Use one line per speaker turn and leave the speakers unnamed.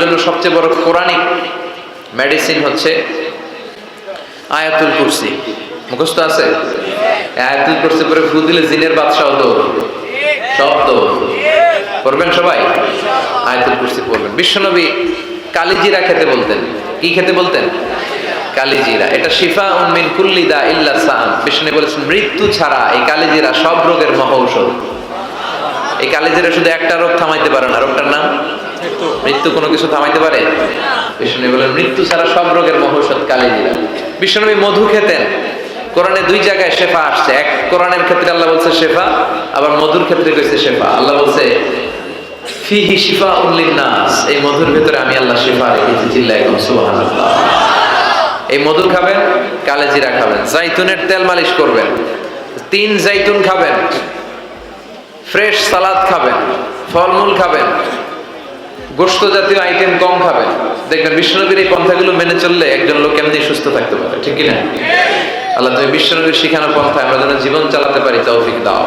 জন্য সবচেয়ে বড় কোরআনিক মেডিসিন হচ্ছে আয়াতুল কুরসি। মুখস্থ আছে? আয়াতুল কুরসি পরে ফু দিলে জিনের বাদশাহ দৌড়, সব দৌড়। পড়বেন সবাই? আয়াতুল কুরসি পড়বেন। বিশ্বনবী কালিজিরা খেতে বলতেন। কি খেতে বলতেন? কালিজিরা। এটা শিফা মিন কুল্লি দা ইল্লা সাম। বিশ্বনবী বলেছেন মৃত্যু ছাড়া এই কালিজিরা সব রোগের মহৌষধ। এই কালিজিরা শুধু একটা রোগ থামাইতে পারে না, রোগটার নাম মৃত্যু। কোনো কিছু থামাইতে পারে? বিশ্বনবী বলেন মৃত্যু ছাড়া সব রোগের মহৌষধ কালিজিরা। বিশ্বনবী মধু খেতেন। কোরআনে দুই জায়গায় শেফা আসছে। এক কোরআনের ক্ষেত্রে আল্লাহ বলছে শেফা, আবার মধুর ক্ষেত্রে কইছে শেফা। আল্লাহ বলছে ফিহি শিফাউন লিন-নাস, এই মধুর ভিতরে আমি আল্লাহ শিফা রেখেছি। চিল্লায় কোন সুবহানাল্লাহ। এই মধু খাবেন, কালিজিরা খাবেন, জাইতুনের তেল মালিশ করবেন, 3 জাইতুন খাবেন, ফ্রেশ সালাদ খাবেন, ফলমূল খাবেন, গোশত জাতীয় আইটেম কম খাবেন। দেখবেন বিশ্বনবীর এই পন্থাগুলো মেনে চললে একজন লোক এমনি সুস্থ থাকতে পারে। ঠিক কি না? আল্লাহ তুমি বিশ্বনবীর শিখানো পন্থায় আমরা যেন জীবন চালাতে পারি তৌফিক দাও।